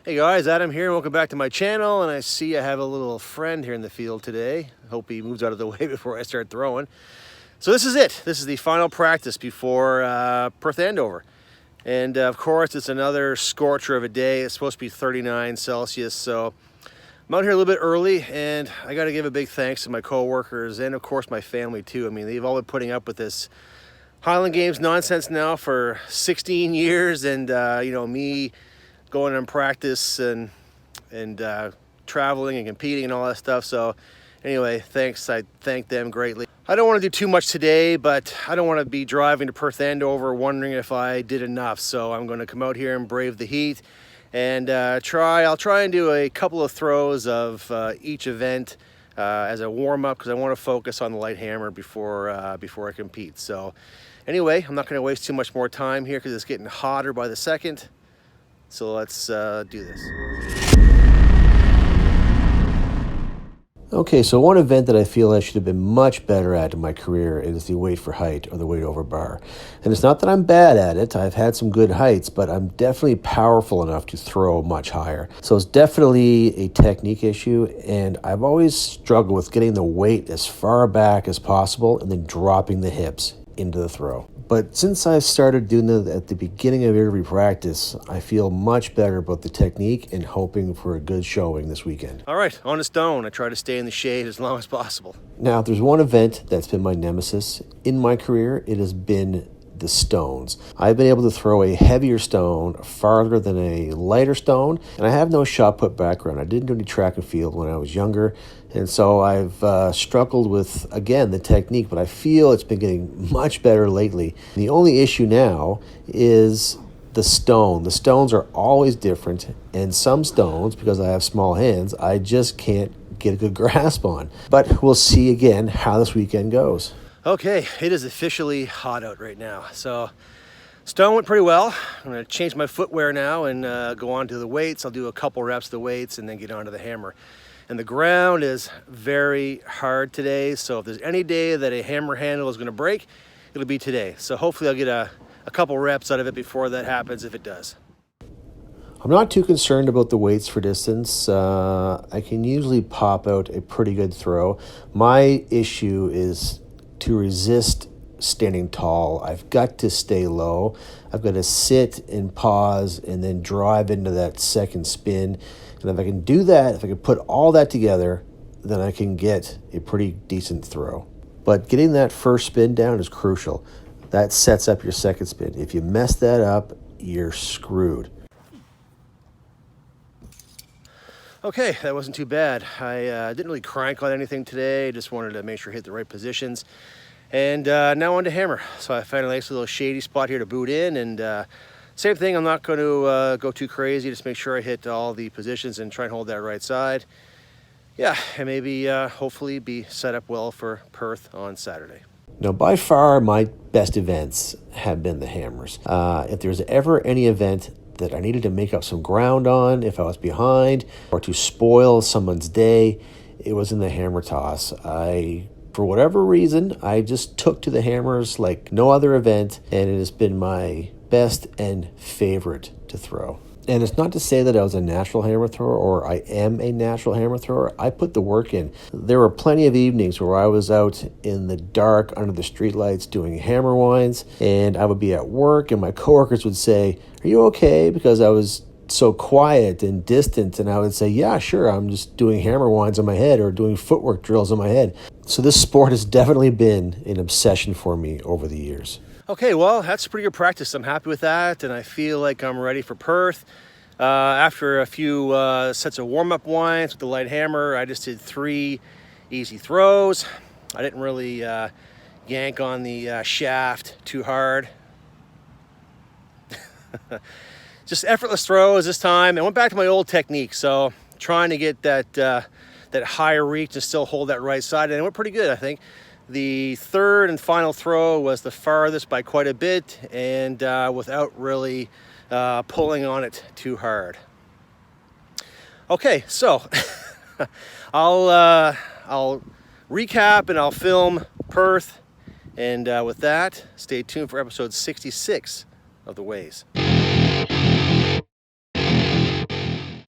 Hey guys, Adam here. Welcome back to my channel. And I see I have a little friend here in the field today. Hope he moves out of the way before I start throwing. So this is it. This is the final practice before Perth Andover. And of course, it's another scorcher of a day. It's supposed to be 39 Celsius. So I'm out here a little bit early, and I got to give a big thanks to my co-workers and of course my family too. I mean, they've all been putting up with this Highland Games nonsense now for 16 years, and me going on practice and traveling and competing and all that stuff. So anyway, thanks. I thank them greatly. I don't want to do too much today, but I don't want to be driving to Perth Andover wondering if I did enough. So I'm going to come out here and brave the heat and I'll try and do a couple of throws of each event as a warm-up, because I want to focus on the light hammer before I compete. So anyway, I'm not going to waste too much more time here because it's getting hotter by the second. So let's do this. Okay, so one event that I feel I should have been much better at in my career is the weight for height, or the weight over bar. And it's not that I'm bad at it. I've had some good heights, but I'm definitely powerful enough to throw much higher. So it's definitely a technique issue, and I've always struggled with getting the weight as far back as possible and then dropping the hips into the throw. But since I started doing that at the beginning of every practice, I feel much better about the technique and hoping for a good showing this weekend. All right, on a stone. I try to stay in the shade as long as possible. Now, if there's one event that's been my nemesis in my career, it has been the stones. I've been able to throw a heavier stone farther than a lighter stone, and I have no shot put background. I didn't do any track and field when I was younger, and so I've struggled with, again, the technique, but I feel it's been getting much better lately. The only issue now is the stone. The stones are always different, and some stones, because I have small hands, I just can't get a good grasp on. But we'll see again how this weekend goes. Okay, it is officially hot out right now. So stone went pretty well. I'm going to change my footwear now and go on to the weights. I'll do a couple reps of the weights and then get onto the hammer. And the ground is very hard today, so if there's any day that a hammer handle is going to break, it'll be today. So hopefully I'll get a couple reps out of it before that happens, if it does. I'm not too concerned about the weights for distance. I can usually pop out a pretty good throw. My issue is to resist standing tall. I've got to stay low. I've got to sit and pause and then drive into that second spin. And if I can do that, if I can put all that together, then I can get a pretty decent throw. But getting that first spin down is crucial. That sets up your second spin. If you mess that up, you're screwed. Okay, that wasn't too bad. I didn't really crank on anything today. Just wanted to make sure I hit the right positions. And now on to hammer. So I found a nice little shady spot here to boot in. And same thing, I'm not going to go too crazy. Just make sure I hit all the positions and try and hold that right side. Yeah, and maybe hopefully be set up well for Perth on Saturday. Now, by far, my best events have been the hammers. If there's ever any event that I needed to make up some ground on, if I was behind, or to spoil someone's day, it was in the hammer toss. For whatever reason, I just took to the hammers like no other event, and it has been my best and favorite to throw. And it's not to say that I was a natural hammer thrower, or I am a natural hammer thrower. I put the work in. There were plenty of evenings where I was out in the dark under the streetlights doing hammer winds, and I would be at work and my coworkers would say, "Are you okay?" Because I was so quiet and distant, and I would say, "Yeah, sure, I'm just doing hammer winds on my head or doing footwork drills on my head." So this sport has definitely been an obsession for me over the years. Okay, well, that's pretty good practice. I'm happy with that, and I feel like I'm ready for Perth. After a few sets of warm-up winds with the light hammer, I just did 3 easy throws. I didn't really yank on the shaft too hard. Just effortless throws this time. I went back to my old technique, so trying to get that higher reach and still hold that right side, and it went pretty good, I think. The third and final throw was the farthest by quite a bit, and without really pulling on it too hard. Okay, so I'll recap and I'll film Perth, and with that, stay tuned for episode 66 of The Ways.